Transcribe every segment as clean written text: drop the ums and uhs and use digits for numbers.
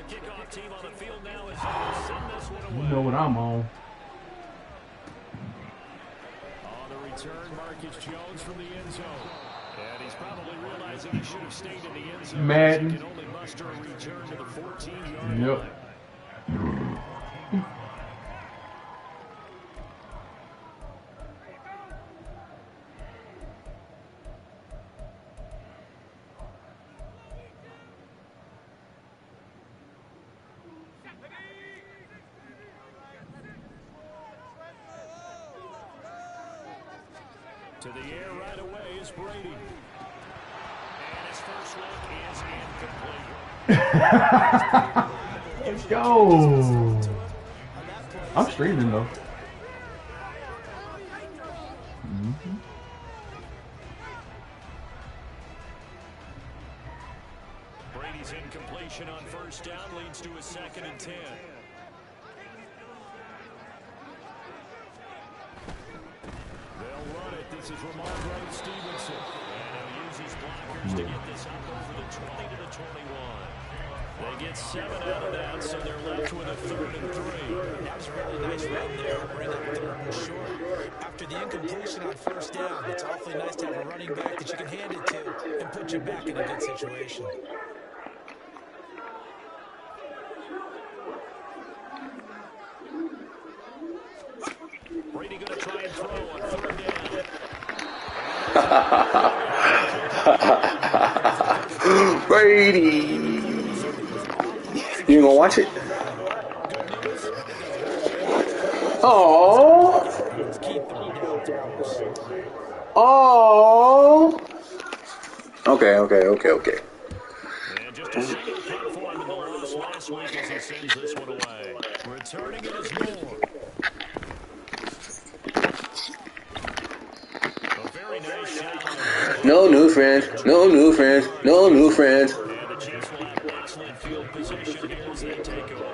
Kickoff team on the field now as they send this one away. You know what I'm on. On the return, Marcus Jones from the end zone. And he's probably realizing he should have stayed in the end zone. Madden. He can only muster a return to the 14-yard line. To the air right away is Brady. And his first look is incomplete. Let's go. I'm streaming though. Brady's incompletion on first down leads to a 2nd and 10. This is Ramondre Stevenson. And he'll use his blockers to get this up over the 20 to the 21. They get 7 out of that, so they're left with a 3rd and 3. That was a really nice run there. Bring up 3rd and short. After the incompletion on first down, it's awfully nice to have a running back that you can hand it to and put you back in a good situation. Brady going to try and throw on 3rd down. Brady. You gonna watch it? Oh. Oh. Okay. And just a single punt for him in the loss last week as he sends this one away. Returning it is Moore. No new friends. No new friends. No new friends. And the Chiefs will have excellent field position here as they take over.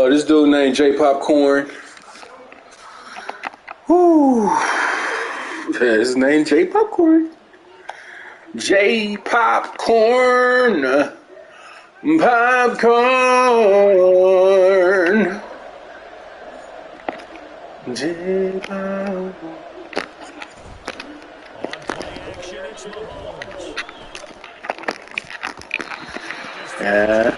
This dude named J Popcorn. Whoo. His name J Popcorn. J Popcorn. Popcorn. J Popcorn. On play action, it's Mahomes. Yeah.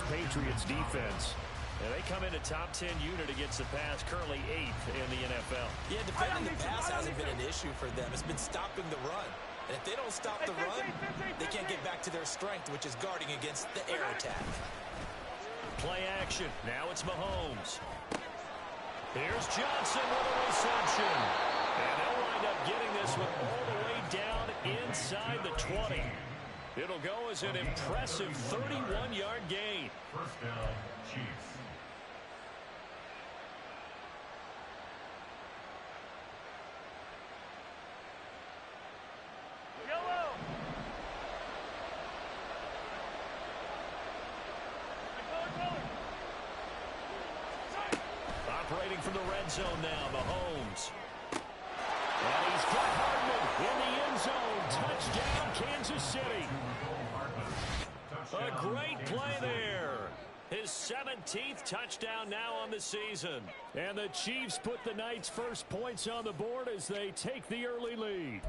Patriots defense. And they come in a top 10 unit against the pass, currently 8th in the NFL. Yeah, defending the pass hasn't been an issue for them. It's been stopping the run. And if they don't stop the run, they can't get back to their strength, which is guarding against the air attack. Play action. Now it's Mahomes. Here's Johnson with a reception. And they'll wind up getting this one all the way down inside the 20. It'll go as an impressive 31-yard gain. First down, Chiefs. Operating from the red zone now, Mahomes. And he's got Hardman in the end zone. Touchdown, Kansas City. A great play there. His 17th touchdown now on the season. And the Chiefs put the night's first points on the board as they take the early lead.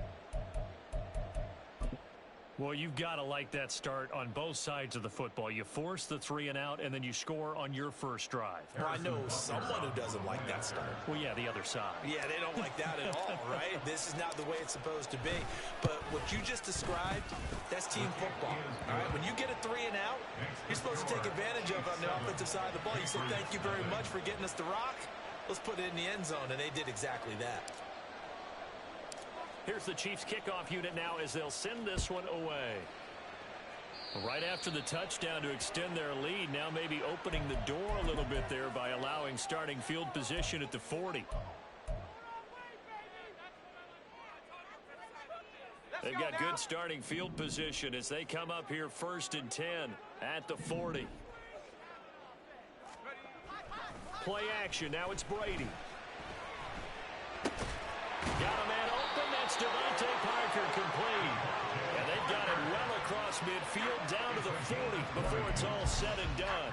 Well, you've got to like that start on both sides of the football. You force the 3 and out, and then you score on your first drive. Well, I know someone who doesn't like that start. Well, yeah, the other side. Yeah, they don't like that at all, right? This is not the way it's supposed to be. But what you just described, that's team football. All right, when you get a 3 and out, you're supposed to take advantage of it on the offensive side of the ball. You say, thank you very much for getting us the rock. Let's put it in the end zone, and they did exactly that. Here's the Chiefs kickoff unit now as they'll send this one away. Right after the touchdown to extend their lead, now maybe opening the door a little bit there by allowing starting field position at the 40. They've got good starting field position as they come up here 1st and 10 at the 40. Play action. Now it's Brady. Got a man open. That's Devontae Parker complete. And they've got it well across midfield down to the 40 before it's all said and done.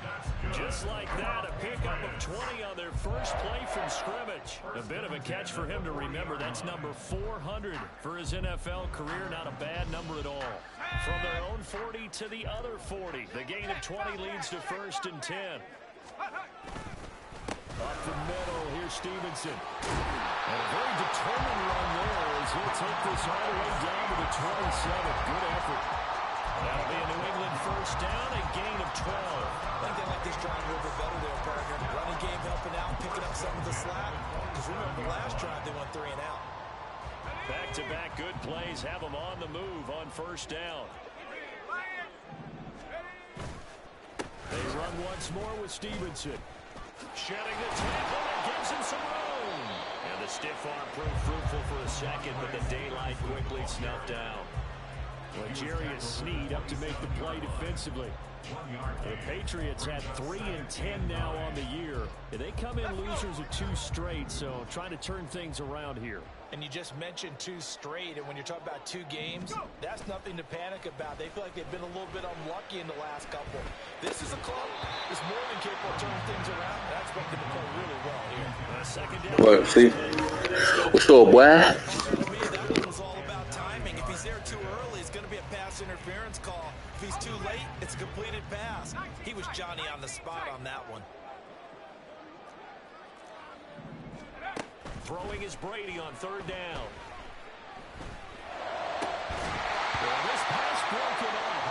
Just like that, a pickup of 20 on their first play from scrimmage. A bit of a catch for him to remember. That's number 400 for his NFL career. Not a bad number at all. From their own 40 to the other 40. The gain of 20 leads to 1st and 10. Up the middle, here's Stevenson. And a very determined run there as he'll take this all the way down to the 27. Good effort. That'll be a New England first down, a gain of 12. I think they like this drive a little bit better there, partner. Running game helping out, picking up some of the slack. Because remember, the last drive they went 3 and out. Back-to-back good plays have them on the move on first down. They run once more with Stevenson. Shedding the tackle, that gives him some room. And the stiff arm proved fruitful for a second, but the daylight quickly snuffed out. L'Jarius Sneed up to make the play defensively. The Patriots had 3 and 10 now on the year. They come in losers of 2 straight, so trying to turn things around here. And you just mentioned 2 straight, and when you're talking about 2 games, that's nothing to panic about. They feel like they've been a little bit unlucky in the last couple. This is a club that's more than capable of turning things around. That's what they play really well here. Second down. What, see? What's up, boy? To me, that one was all about timing. If he's there too early, it's going to be a pass interference call. If he's too late, it's a completed pass. He was Johnny on the spot on that one. Throwing is Brady on 3rd down. Well, this pass broken up.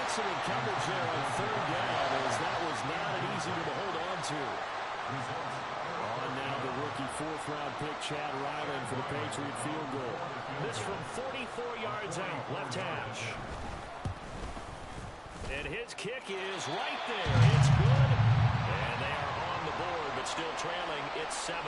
Excellent coverage there on 3rd down, as that was not an easy one to hold on to. On now the rookie 4th-round pick, Chad Ryland, for the Patriot field goal. This from 44 yards out, left hash. And his kick is right there. It's good. And they are on the board, but still trailing. It's 7-3.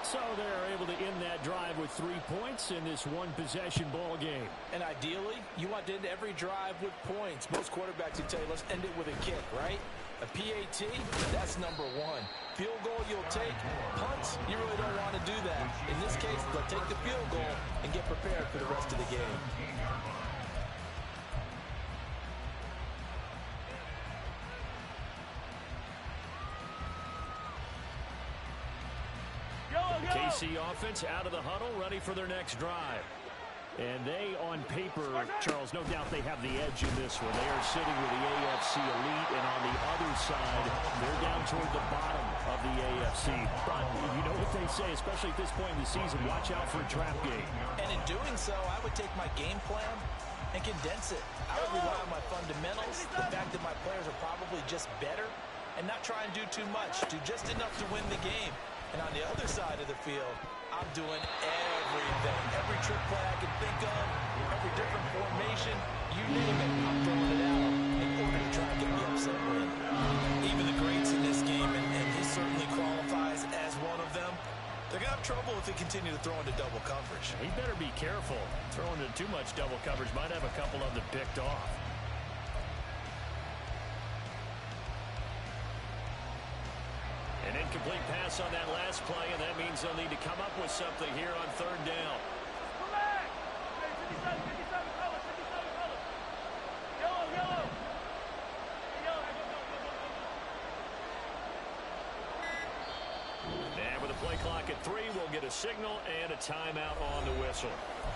So they're able to end that drive with 3 points in this one-possession ball game. And ideally, you want to end every drive with points. Most quarterbacks would tell you, let's end it with a kick, right? A PAT, that's number 1. Field goal you'll take. Punts, you really don't want to do that. In this case, they'll take the field goal and get prepared for the rest of the game. KC offense out of the huddle, ready for their next drive. And they, on paper, Charles, no doubt they have the edge in this one. They are sitting with the AFC elite, and on the other side, they're down toward the bottom of the AFC. But you know what they say, especially at this point in the season, watch out for a trap game. And in doing so, I would take my game plan and condense it. I would rely on my fundamentals, the fact that my players are probably just better, and not try and do too much, do just enough to win the game. And on the other side of the field, I'm doing everything. Every trick play I can think of, every different formation, you name it, I'm throwing it out in order to try and get the upset win. Even the greats in this game, and he certainly qualifies as one of them, they're going to have trouble if they continue to throw into double coverage. He better be careful. Throwing into too much double coverage might have a couple of them picked off. An incomplete pass on that last play, and that means they'll need to come up with something here on 3rd down. And with a play clock at 3, we'll get a signal and a timeout on the whistle.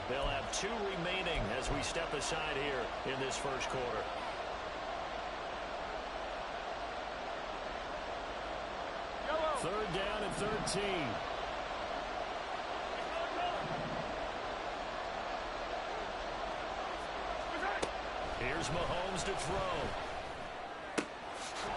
They'll have 2 remaining as we step aside here in this first quarter. Third down and 13. Here's Mahomes to throw.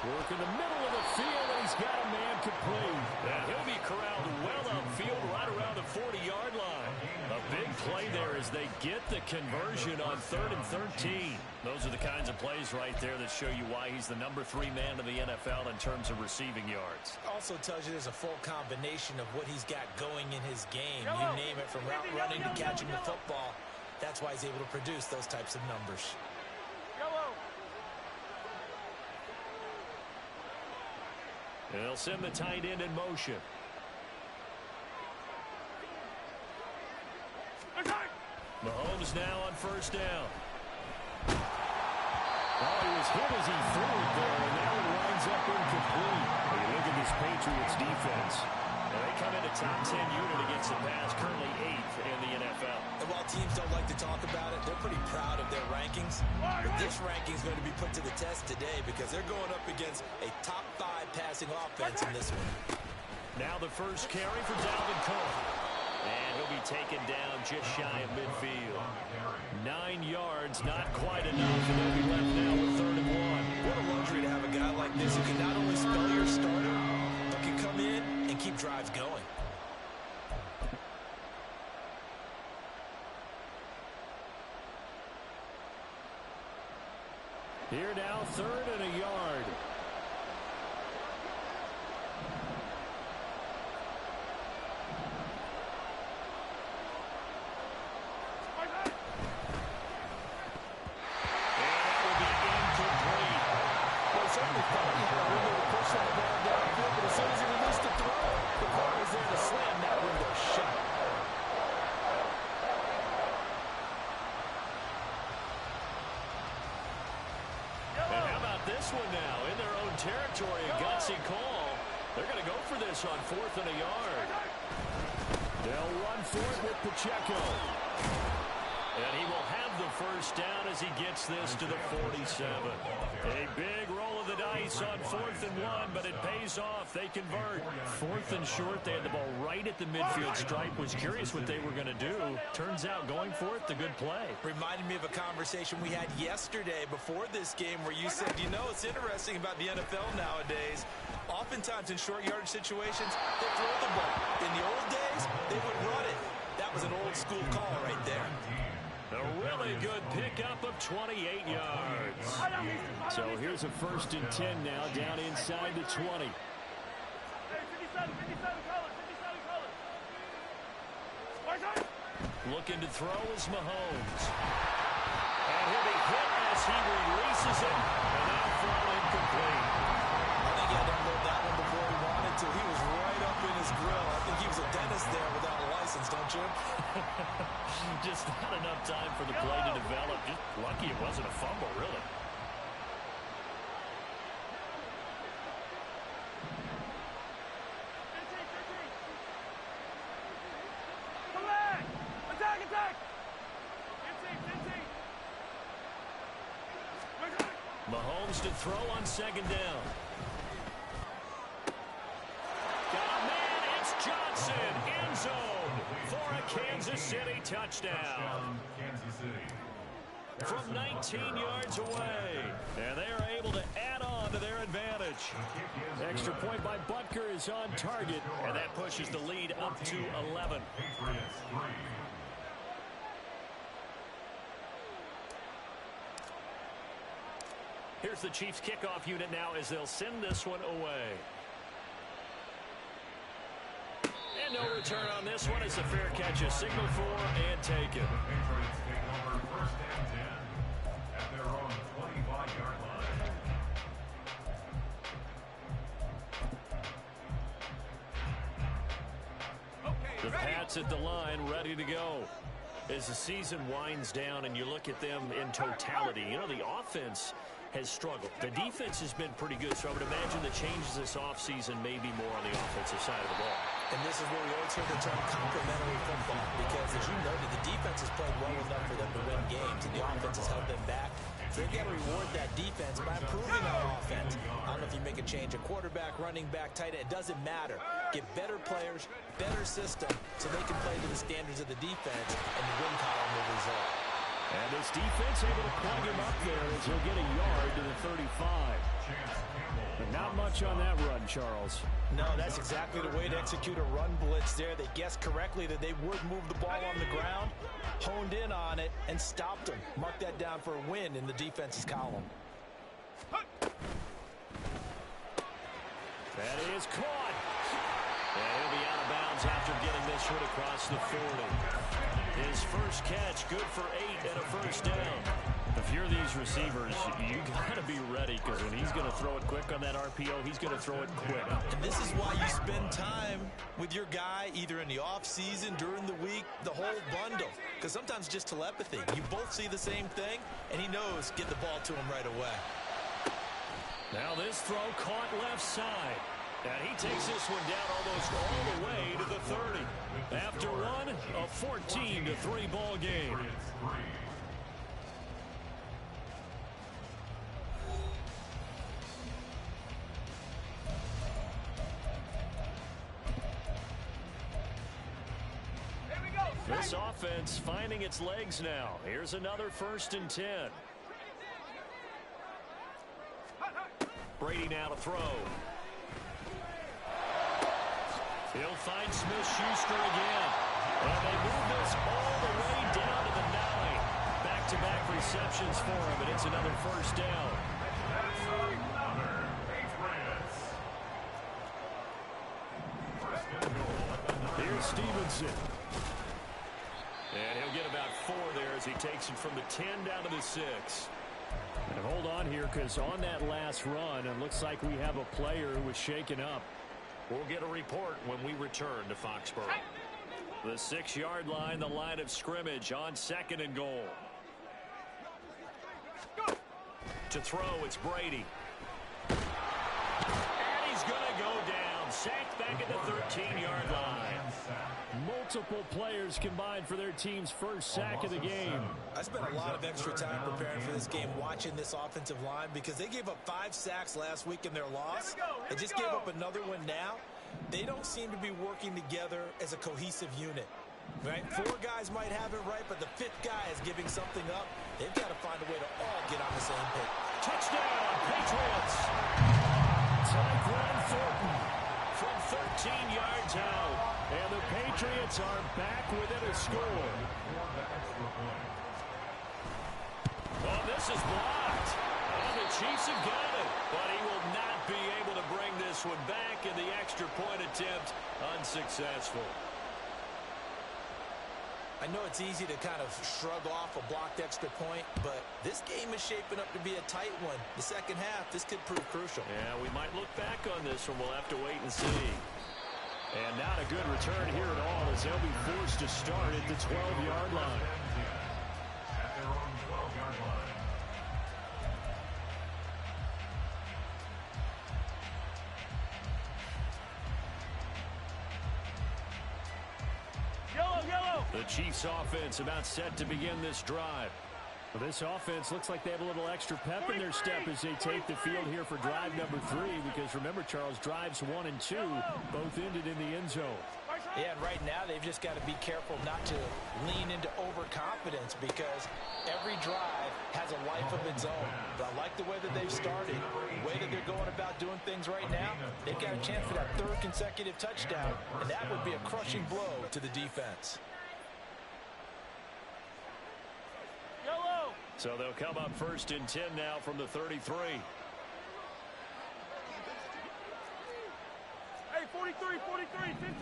Work in the middle of the field, and he's got a man complete. And he'll be corralled well upfield right around the 40-yard line. A big play there as they get the conversion on 3rd and 13. Those are the kinds of plays right there that show you why he's the number 3 man in the NFL in terms of receiving yards. Also tells you there's a full combination of what he's got going in his game. You name it, from route running to catching the football. That's why he's able to produce those types of numbers. They'll send the tight end in motion. Mahomes now on first down. Oh, he was hit as he threw it there, and now it winds up incomplete. When you look at this Patriots defense, they come in a top 10 unit against the pass, currently 8th in the NFL. And while teams don't like to talk about it, they're pretty proud of their rankings. But this ranking is going to be put to the test today because they're going up against a top 5 passing offense in this one. Now the first carry for Dalvin Cook. And he'll be taken down just shy of midfield. 9 yards, not quite enough, and he'll be left now with 3rd and 1. What a luxury to have a guy like this who can not only spell your starter, but can come in and keep drives going. Here now, 3rd and a yard. This one now in their own territory, a gutsy call. They're going to go for this on 4th and a yard. They'll run for it with Pacheco. And he will have the first down as he gets this to the 47. A big roll of the dice on 4th and 1, but it pays off. They convert. 4th and short, they had the ball right at the midfield stripe. Was curious what they were going to do. Turns out going for it, the good play. Reminded me of a conversation we had yesterday before this game where you said, you know, it's interesting about the NFL nowadays. Oftentimes in short yardage situations, they throw the ball. In the old days, they would run it. That was an old school call right there. A really good pickup of 28 yards. So here's a 1st and 10 now, down inside the 20. Looking to throw is Mahomes. And he'll be hit as he releases it, and now throw incomplete. I think he had to unload that one before he wanted to. He was right up in his grill. I think he was a dentist there without a license, don't you? Just not enough time for the play to develop. Just lucky it wasn't a fumble, really. Mahomes to throw on 2nd down. Got a man, it's Johnson, end zone for a Kansas City touchdown. From 19 yards away, and they are able to add on to their advantage. Extra point by Butker is on target, and that pushes the lead up to 11. Here's the Chiefs kickoff unit now as they'll send this one away. And no return on this one. It's a fair catch, a signal for and taken. The Patriots take over 1st and 10 at their own 25-yard line. The Pats at the line, ready to go. As the season winds down and you look at them in totality, you know, the offense has struggled. The defense has been pretty good, so I would imagine the changes this offseason may be more on the offensive side of the ball. And this is where we always hear the term complementary football, because as you noted, the defense has played well enough for them to win games, and the offense has held them back. So they've got to reward that defense by improving our offense. I don't know if you make a change, a quarterback, running back, tight end, it doesn't matter. Get better players, better system, so they can play to the standards of the defense, and the win column will result. And this defense able to plug him up there as he'll get a yard to the 35. But not much on that run, Charles. No, that's exactly the way to execute a run blitz there. They guessed correctly that they would move the ball on the ground, honed in on it, and stopped them. Mark that down for a win in the defense's column. That is caught. And he'll be out of bounds after getting this one across the 40. His first catch, good for 8 and a first down. If you're these receivers, you got to be ready because when he's going to throw it quick on that RPO, he's going to throw it quick. And this is why you spend time with your guy either in the offseason, during the week, the whole bundle. Because sometimes just telepathy. You both see the same thing, and he knows get the ball to him right away. Now this throw caught left side. And he takes this one down almost all the way to the 30. After one, a 14-3 ball game. This offense finding its legs now. Here's another 1st and 10. Brady now to throw. He'll find Smith-Schuster again. And they move this all the way down to the 9. Back-to-back receptions for him, and it's another 1st down. Here's Stevenson. And he'll get about 4 there as he takes it from the 10 down to the 6. And hold on here because on that last run, it looks like we have a player who was shaken up. We'll get a report when we return to Foxborough. The 6-yard line, the line of scrimmage on 2nd and goal. To throw, it's Brady. And he's going to go down. Sacked back at the 13-yard line. Multiple players combined for their team's first sack of the game. I spent a lot of extra time preparing for this game, watching this offensive line, because they gave up 5 sacks last week in their loss. They just gave up another one now. They don't seem to be working together as a cohesive unit. Right? 4 guys might have it right, but the 5th guy is giving something up. They've got to find a way to all get on the same page. Touchdown, Patriots! Tyquan Thornton from 13 yards out. And the Patriots are back within a score. Oh, this is blocked. And the Chiefs have got it. But he will not be able to bring this one back, and the extra point attempt unsuccessful. I know it's easy to kind of shrug off a blocked extra point, but this game is shaping up to be a tight one. The second half, this could prove crucial. Yeah, we might look back on this one. We'll have to wait and see. And not a good return here at all as they'll be forced to start at the 12-yard line. At their own 12-yard line. The Chiefs offense about set to begin this drive. Well, this offense looks like they have a little extra pep in their step as they take the field here for drive number 3, because remember, Charles, drives 1 and 2 both ended in the end zone. Yeah, and right now they've just got to be careful not to lean into overconfidence, because every drive has a life of its own. But I like the way that they've started, the way that they're going about doing things right now. They've got a chance for that 3rd consecutive touchdown, and that would be a crushing blow to the defense. So they'll come up 1st and 10 now from the 33. Hey, 43, 15.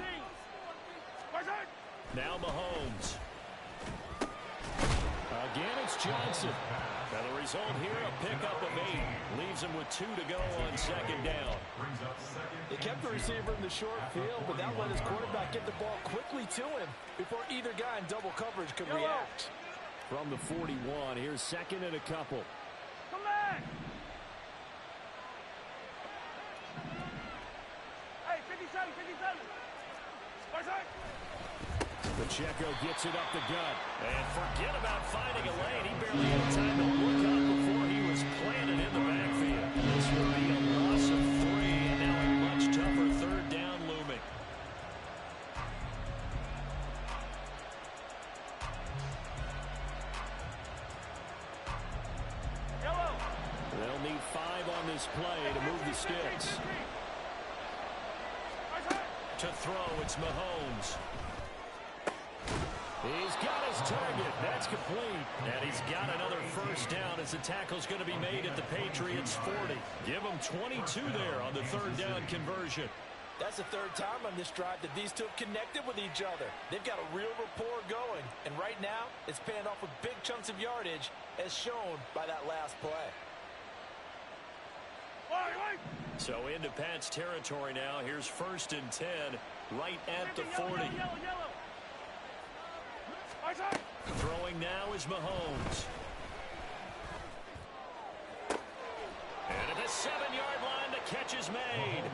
Now Mahomes. Again, it's Johnson. Now the result here, a pickup of 8. Leaves him with 2 to go on 2nd down. They kept the receiver in the short field, but that let his quarterback get the ball quickly to him before either guy in double coverage could react. From the 41, here's 2nd and a couple. Come back! Hey, 57. Pacheco gets it up the gut. And forget about finding a lane. He barely had time to look up before he was planted in the backfield. This will be a loss of 3, and now a much tougher 3rd down looming. They'll need 5 on this play to move the sticks. To throw, it's Mahomes. He's got his target. That's complete. And he's got another 1st down as the tackle's going to be made at the Patriots' 40. Give him 22 there on the 3rd down conversion. That's the third time on this drive that these two have connected with each other. They've got a real rapport going. And right now, it's paying off with big chunks of yardage, as shown by that last play. So into Pat's territory now. Here's 1st and 10, right at the 40. Throwing now is Mahomes. And at the 7-yard line, the catch is made.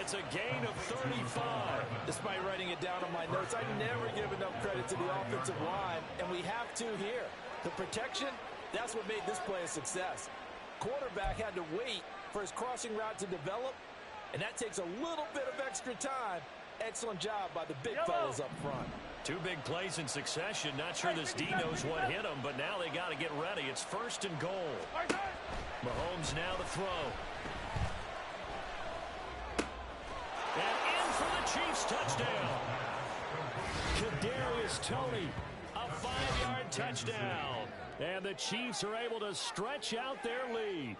It's a gain of 35. Despite writing it down on my notes, I never give enough credit to the offensive line, and we have to here. The protection, that's what made this play a success. Quarterback had to wait for his crossing route to develop, and that takes a little bit of extra time. Excellent job by the big fellas up front. 2 big plays in succession. Not sure this D knows what hit him, but now they got to get ready. It's 1st and goal. Mahomes now to throw. And in for the Chiefs touchdown. Kadarius Toney, a 5-yard touchdown. And the Chiefs are able to stretch out their lead.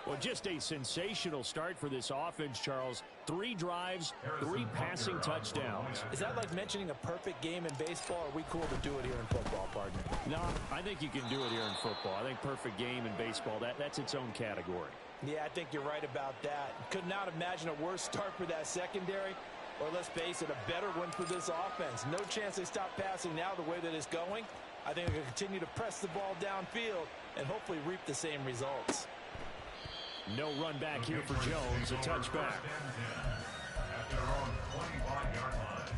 Well, just a sensational start for this offense, Charles. 3 drives, 3 passing touchdowns. Is that like mentioning a perfect game in baseball, or are we cool to do it here in football, partner? No, I think you can do it here in football. I think perfect game in baseball, that's its own category. Yeah, I think you're right about that. Could not imagine a worse start for that secondary, or let's face it, a better one for this offense. No chance they stop passing now the way that it's going. I think they're going to continue to press the ball downfield and hopefully reap the same results. No run back here for Jones, a touchback. At their own 25-yard line.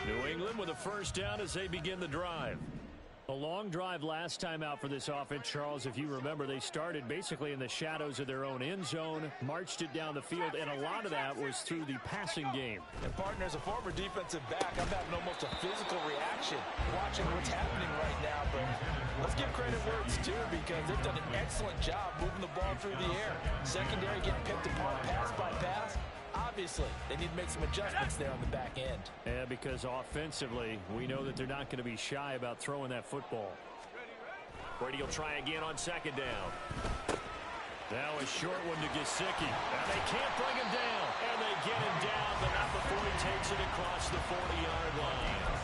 New England with a 1st down as they begin the drive. A long drive last time out for this offense, Charles. If you remember, they started basically in the shadows of their own end zone, marched it down the field, and a lot of that was through the passing game. And, partner, as a former defensive back, I'm having almost a physical reaction watching what's happening right now. But let's give credit where it's due, because they've done an excellent job moving the ball through the air. Secondary getting picked apart pass by pass. Obviously, they need to make some adjustments there on the back end. Yeah, because offensively, we know that they're not going to be shy about throwing that football. Brady will try again on 2nd down. Now a short one to Gesicki. And they can't bring him down. And they get him down, but not before he takes it across the 40-yard line.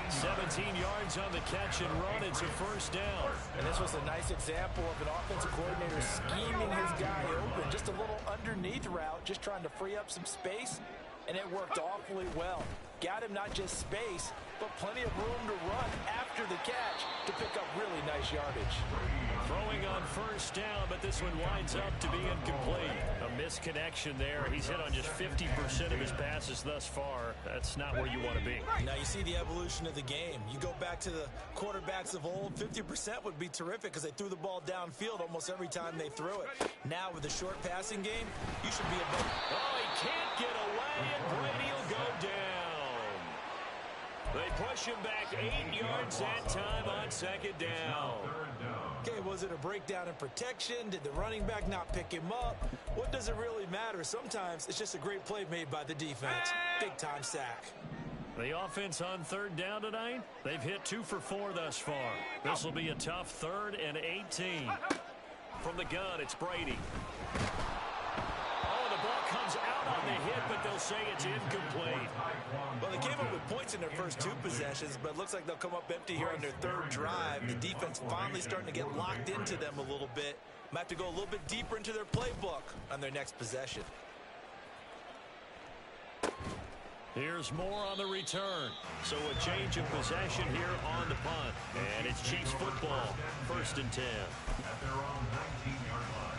17 yards on the catch and run. It's a 1st down. And this was a nice example of an offensive coordinator scheming his guy open. Just a little underneath route, just trying to free up some space. And it worked awfully well. Got him not just space, but plenty of room to run after the catch to pick up really nice yardage. Throwing on 1st down, but this one winds up to be incomplete. A misconnection there. He's hit on just 50% of his passes thus far. That's not where you want to be. Now you see the evolution of the game. You go back to the quarterbacks of old, 50% would be terrific because they threw the ball downfield almost every time they threw it. Now with the short passing game, you should be above. Oh, he can't get away, and Brady will go down. They push him back 8 yards that time on 2nd down. Okay, was it a breakdown in protection? Did the running back not pick him up? What does it really matter? Sometimes it's just a great play made by the defense. Big-time sack. The offense on 3rd down tonight, they've hit 2 for 4 thus far. This will be a tough 3rd and 18. From the gun, it's Brady. Oh, the ball comes out on the hit, but they'll say it's incomplete. Well, they came up with points in their first 2 possessions, but it looks like they'll come up empty here on their 3rd drive. The defense finally starting to get locked into them a little bit. Might have to go a little bit deeper into their playbook on their next possession. Here's more on the return. So a change of possession here on the punt. And it's Chiefs football, 1st and 10. At their own 19-yard line.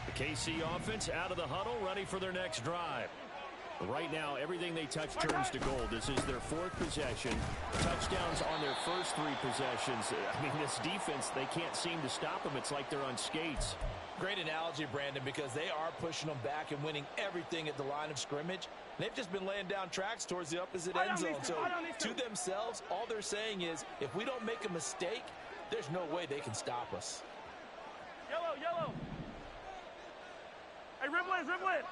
The KC offense out of the huddle, ready for their next drive. Right now, everything they touch turns to gold. This is their 4th possession. Touchdowns on their first 3 possessions. I mean, this defense, they can't seem to stop them. It's like they're on skates. Great analogy, Brandon, because they are pushing them back and winning everything at the line of scrimmage. They've just been laying down tracks towards the opposite end zone. So to themselves, all they're saying is, if we don't make a mistake, there's no way they can stop us. Yellow, yellow. Hey, ribble in, ribble in.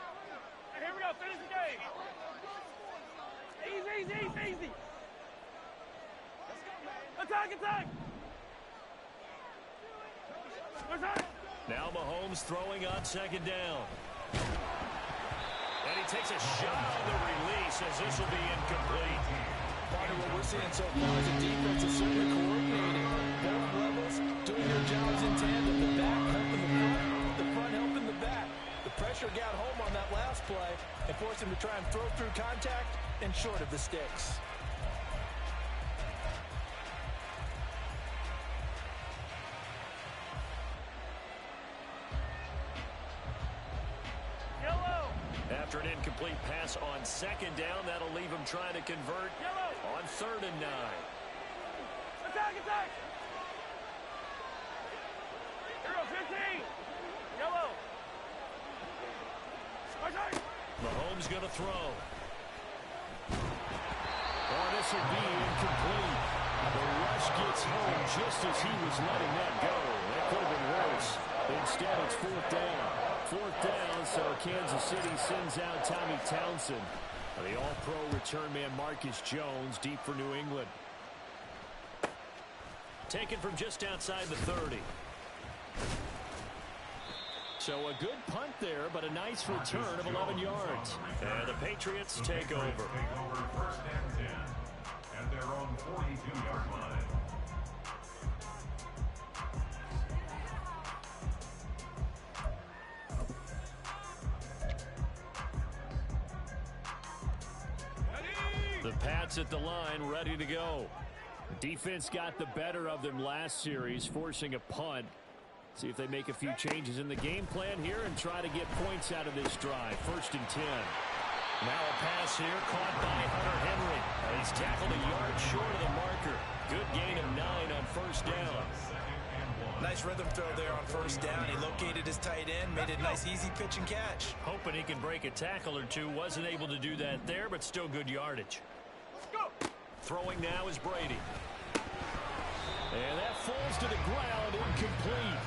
Hey, here we go. Finish the game. Easy, easy, easy, easy. Let's go, man. Attack, attack. Where's that? Now Mahomes throwing on second down. And he takes a shot on the release as this will be incomplete. Part of what we're seeing so far is the defense is certainly coordinated. Both levels doing their jobs in tandem. The back helping the front helping the back. The pressure got home on that last play and forced him to try and throw through contact and short of the sticks. After an incomplete pass on second down, that'll leave him trying to convert on 3rd and 9. Attack, attack. Here goes 15. Yellow. Attack. Mahomes going to throw. Oh, this will be incomplete. The rush gets home just as he was letting that go. That could have been worse. Instead, it's 4th down. 4th down, so Kansas City sends out Tommy Townsend. The all-pro return man Marcus Jones deep for New England. Taken from just outside the 30. So a good punt there, but a nice return of 11 yards. And the Patriots take over. First and 10 at their own 42-yard line. The Pats at the line, ready to go. Defense got the better of them last series, forcing a punt. See if they make a few changes in the game plan here and try to get points out of this drive. 1st and 10. Now a pass here caught by Hunter Henry. He's tackled a yard short of the marker. Good gain of 9 on 1st down. Nice rhythm throw there on 1st down. He located his tight end, made it a nice easy pitch and catch. Hoping he can break a tackle or two. Wasn't able to do that there, but still good yardage. Throwing now is Brady. And that falls to the ground, incomplete.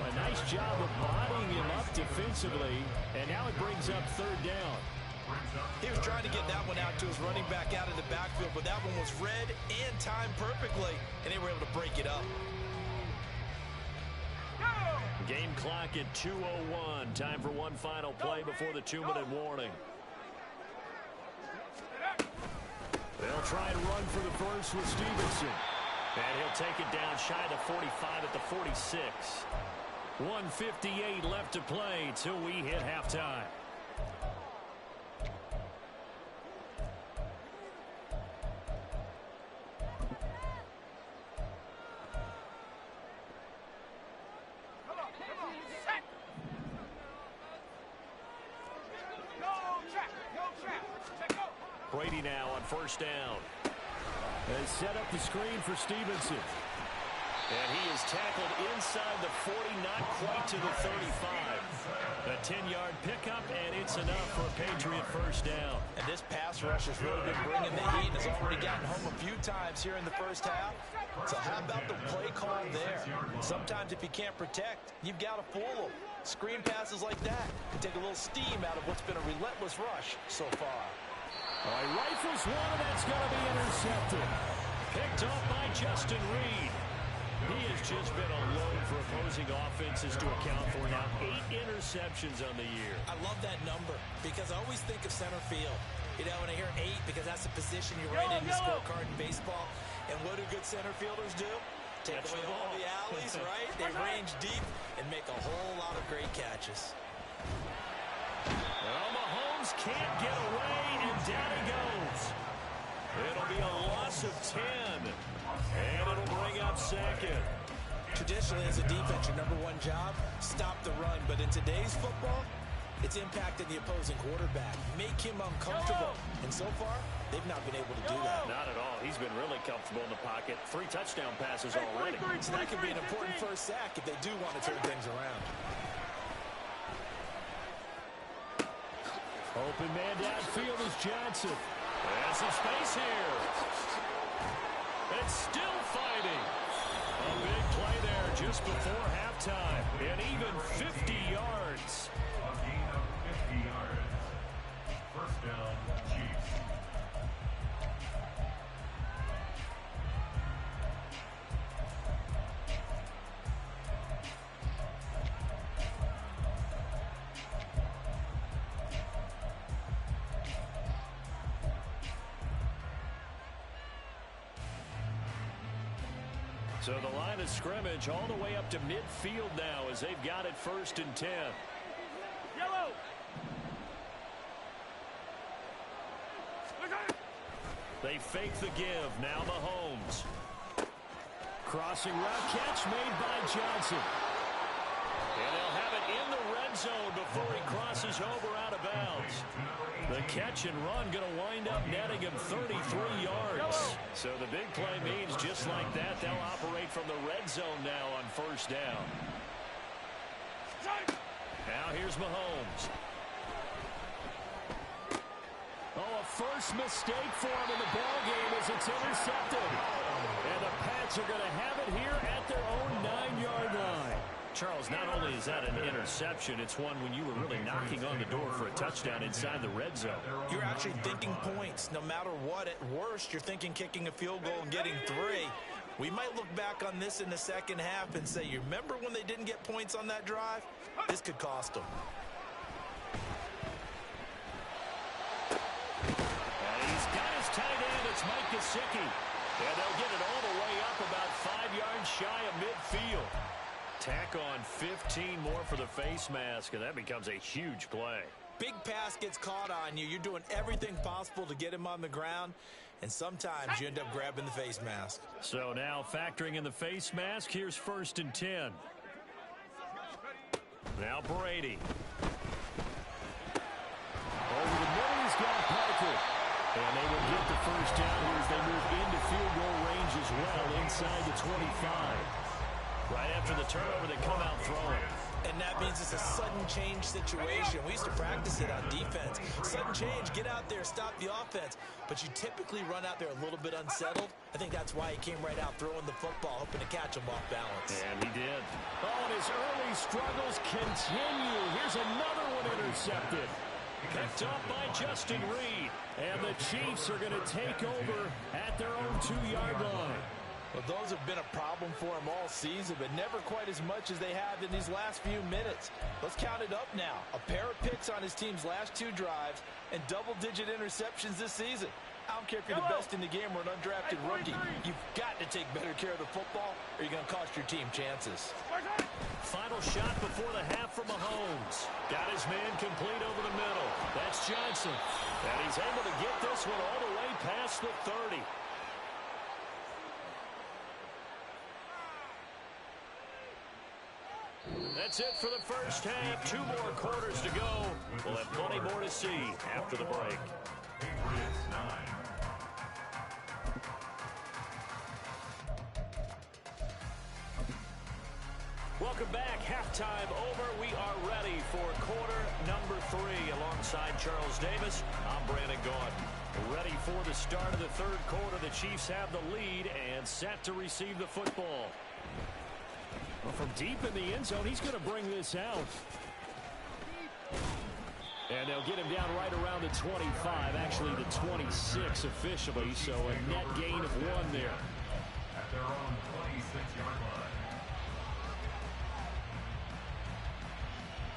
A nice job of bodying him up defensively, and now it brings up 3rd down. He was trying to get that one out to his running back out of the backfield, but that one was read and timed perfectly, and they were able to break it up. Game clock at 2:01. Time for one final play before the 2-minute warning. They'll try and run for the first with Stevenson. And he'll take it down shy of the 45 at the 46. 1:58 left to play till we hit halftime. Brady now on 1st down. They set up the screen for Stevenson. And he is tackled inside the 40, not quite to the 35. A 10-yard pickup, and it's enough for a Patriot 1st down. And this pass rush has really been bringing the heat and has already gotten home a few times here in the 1st half. So how about the play call there? Sometimes if you can't protect, you've got to fool them. Screen passes like that can take a little steam out of what's been a relentless rush so far. He rifles one, and that's going to be intercepted. Picked off by Justin Reed. He has just been a load for opposing offenses to account for now. 8 interceptions on the year. I love that number because I always think of center field. You know, when I hear 8, because that's the position you write in the scorecard in baseball. And what do good center fielders do? Take away all the alleys, right? They range deep and make a whole lot of great catches. Well, Mahomes can't get away, and down he goes. It'll be a loss of 10, and it'll bring up 2nd. Traditionally, as a defense, your #1 job, stop the run. But in today's football, it's impacting the opposing quarterback. Make him uncomfortable. And so far, they've not been able to do that. Not at all. He's been really comfortable in the pocket. 3 touchdown passes already. So that could be an important first sack if they do want to turn things around. Open man downfield is Johnson. There's some space here. It's still fighting. A big play there. just before halftime. An even 50 yards. A gain of 50 yards. First down, Chiefs. So the line of scrimmage all the way up to midfield now as they've got it 1st and 10. Yellow. They fake the give. Now Mahomes. Crossing route catch made by Johnson. And they'll have it in the red zone before he crosses over out of bounds. The catch and run going to wind up netting him 33 yards. So the big play means just like that, they'll operate from the red zone now on 1st down. Now here's Mahomes. Oh, a first mistake for him in the ballgame as it's intercepted. And the Pats are going to have it here at their own 9-yard line. Charles, not only is that an interception, it's one when you were really knocking on the door for a touchdown inside the red zone. You're actually thinking points. No matter what, at worst, you're thinking kicking a field goal and getting 3. We might look back on this in the second half and say, you remember when they didn't get points on that drive? This could cost them. And he's got his tight end. It's Mike Gesicki. And they'll get it all the way up about 5 yards shy of midfield. Tack on 15 more for the face mask, and that becomes a huge play. Big pass gets caught on you. You're doing everything possible to get him on the ground, and sometimes you end up grabbing the face mask. So now factoring in the face mask, here's 1st and 10. Now Brady. Over the middle, he's got Parker. And they will get the 1st down here as they move into field goal range as well inside the 25. Right after the turnover, they come out throwing. And that means it's a sudden change situation. We used to practice it on defense. Sudden change, get out there, stop the offense. But you typically run out there a little bit unsettled. I think that's why he came right out throwing the football, hoping to catch him off balance. And he did. Oh, and his early struggles continue. Here's another one intercepted. Picked up by Justin Reed. And the Chiefs are going to take over at their own 2-yard line. Well, those have been a problem for him all season, but never quite as much as they have in these last few minutes. Let's count it up now. A pair of picks on his team's last 2 drives and double-digit interceptions this season. I don't care if you're the best in the game or an undrafted rookie. You've got to take better care of the football or you're going to cost your team chances. Final shot before the half from Mahomes. Got his man complete over the middle. That's Johnson. And he's able to get this one all the way past the 30. That's it for the first half. 2 more quarters to go. We'll have plenty more to see after the break. Patriots 9. Welcome back. Halftime over. We are ready for quarter number 3. Alongside Charles Davis, I'm Brandon Gaudin. Ready for the start of the 3rd quarter. The Chiefs have the lead and set to receive the football. Well, from deep in the end zone, he's going to bring this out. And they'll get him down right around the 25, actually the 26 officially, so a net gain of 1 there. At their own 26-yard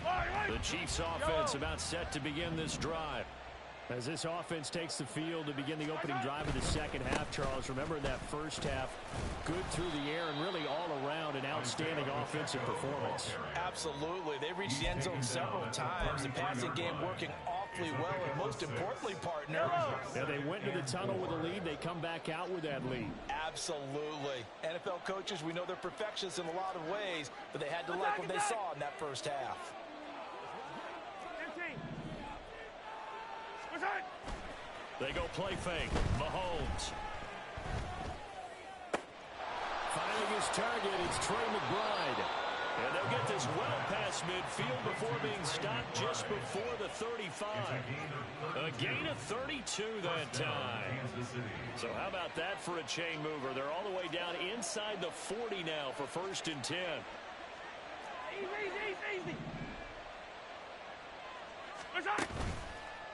line. The Chiefs offense about set to begin this drive. As this offense takes the field to begin the opening drive of the second half, Charles, remember that first half, good through the air and really all around an outstanding offensive performance. Absolutely. They reached the end zone several times. The passing game working awfully well, and most importantly, partner. Yeah, they went into the tunnel with a lead. They come back out with that lead. Absolutely. NFL coaches, we know they're perfectionists in a lot of ways, but they had to like what they saw in that first half. They go play fake. Mahomes. Finding his target, it's Trey McBride. And they'll get this well past midfield before being stopped just before the 35. A gain of 32 that time. So how about that for a chain mover? They're all the way down inside inside the 40 now for 1st and 10. Easy.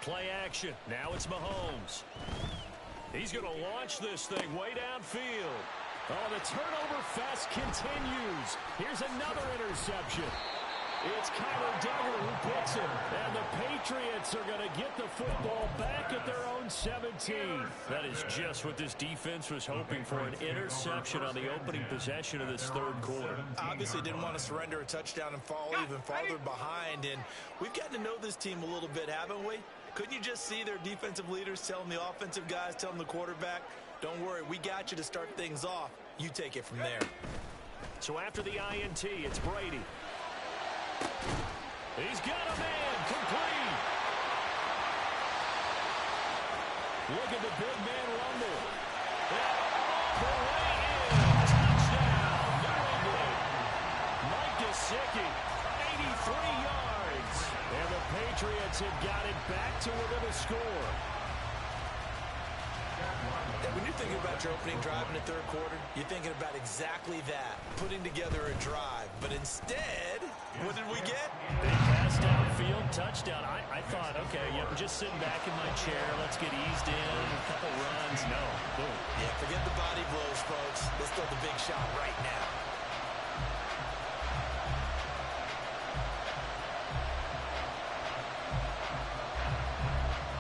Play action. Now it's Mahomes. He's going to launch this thing way downfield. Oh, the turnover fest continues. Here's another interception. It's Kyler Duggar who picks it. And the Patriots are going to get the football back at their own 17. That is just what this defense was hoping for, an interception on the opening possession of this 3rd quarter. Obviously didn't want to surrender a touchdown and fall even farther behind. And we've gotten to know this team a little bit, haven't we? Couldn't you just see their defensive leaders telling the offensive guys, telling the quarterback, don't worry, we got you to start things off. You take it from there. So after the INT, it's Brady. He's got a man complete. Look at the big man rumble. The way in. Touchdown, New England. Mike Gesicki, 83 yards. And the Patriots have got it back to within a score. When you're thinking about your opening drive in the 3rd quarter, you're thinking about exactly that, putting together a drive. But instead, what did we get? Big pass downfield, touchdown. I thought, okay, I'm just sitting back in my chair. Let's get eased in, a couple runs. No, boom. Yeah, forget the body blows, folks. Let's throw the big shot right now.